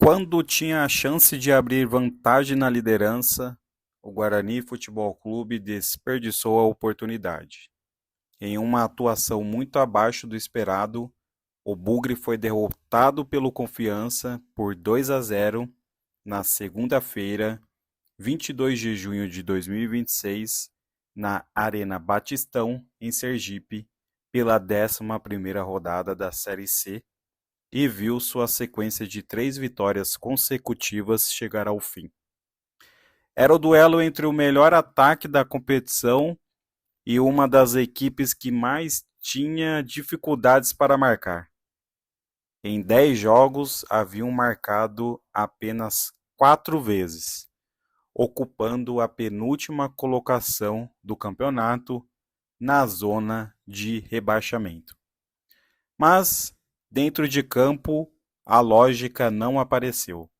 Quando tinha a chance de abrir vantagem na liderança, o Guarani Futebol Clube desperdiçou a oportunidade. Em uma atuação muito abaixo do esperado, o Bugre foi derrotado pelo Confiança por 2-0 na segunda-feira, 22 de junho de 2026, na Arena Batistão, em Sergipe, pela 11ª rodada da Série C, e viu sua sequência de 3 vitórias consecutivas chegar ao fim. Era o duelo entre o melhor ataque da competição e uma das equipes que mais tinha dificuldades para marcar. Em 10 jogos, haviam marcado apenas 4 vezes, ocupando a penúltima colocação do campeonato na zona de rebaixamento. Mas, dentro de campo, a lógica não apareceu.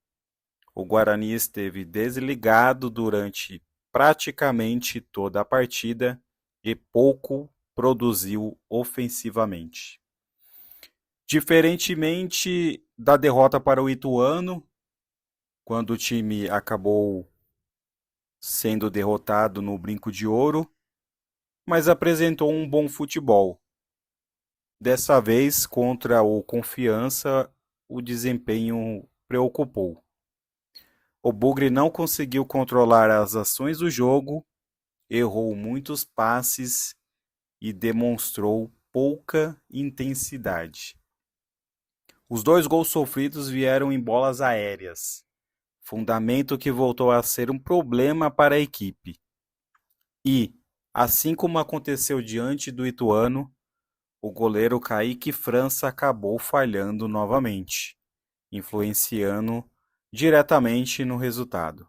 O Guarani esteve desligado durante praticamente toda a partida e pouco produziu ofensivamente. Diferentemente da derrota para o Ituano, quando o time acabou sendo derrotado no Brinco de Ouro, mas apresentou um bom futebol. Dessa vez, contra o Confiança, o desempenho preocupou. O Bugre não conseguiu controlar as ações do jogo, errou muitos passes e demonstrou pouca intensidade. Os 2 gols sofridos vieram em bolas aéreas, fundamento que voltou a ser um problema para a equipe. E, assim como aconteceu diante do Ituano, o goleiro Kaique França acabou falhando novamente, influenciando diretamente no resultado.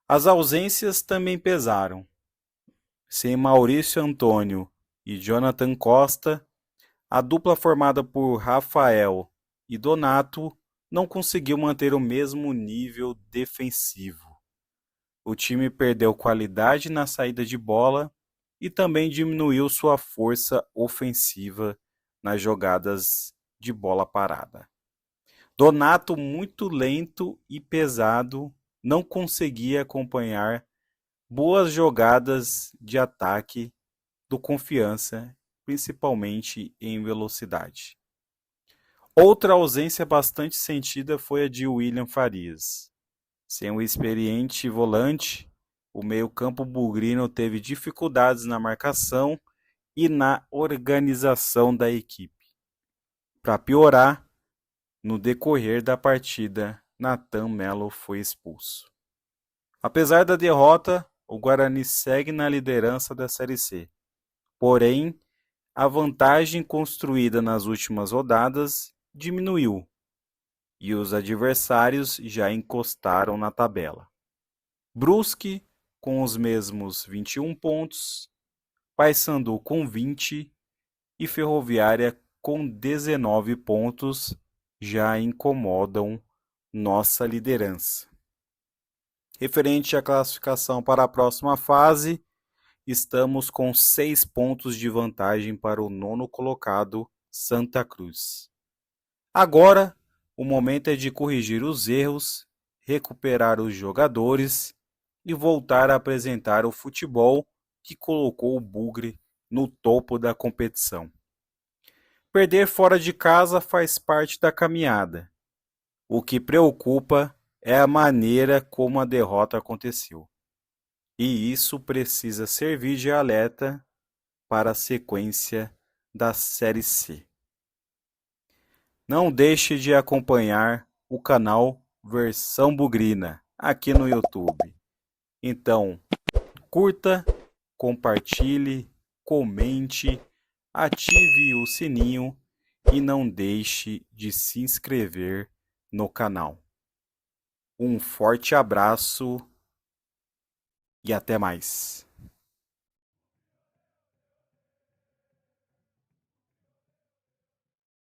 As ausências também pesaram. Sem Maurício Antônio e Jonathan Costa, a dupla formada por Rafael e Donato não conseguiu manter o mesmo nível defensivo. O time perdeu qualidade na saída de bola e também diminuiu sua força ofensiva nas jogadas de bola parada. Donato, muito lento e pesado, não conseguia acompanhar boas jogadas de ataque do Confiança, principalmente em velocidade. Outra ausência bastante sentida foi a de William Farias. Sem o experiente volante, o meio-campo bugrino teve dificuldades na marcação e na organização da equipe. Para piorar, no decorrer da partida, Nathan Melo foi expulso. Apesar da derrota, o Guarani segue na liderança da Série C. Porém, a vantagem construída nas últimas rodadas diminuiu e os adversários já encostaram na tabela. Brusque com os mesmos 21 pontos, Paysandu com 20 e Ferroviária com 19 pontos já incomodam nossa liderança. Referente à classificação para a próxima fase, estamos com 6 pontos de vantagem para o 9º colocado, Santa Cruz. Agora, o momento é de corrigir os erros, recuperar os jogadores e voltar a apresentar o futebol que colocou o Bugre no topo da competição. Perder fora de casa faz parte da caminhada. O que preocupa é a maneira como a derrota aconteceu. E isso precisa servir de alerta para a sequência da Série C. Não deixe de acompanhar o canal Versão Bugrina aqui no YouTube. Então, curta, compartilhe, comente, ative o sininho e não deixe de se inscrever no canal. Um forte abraço e até mais.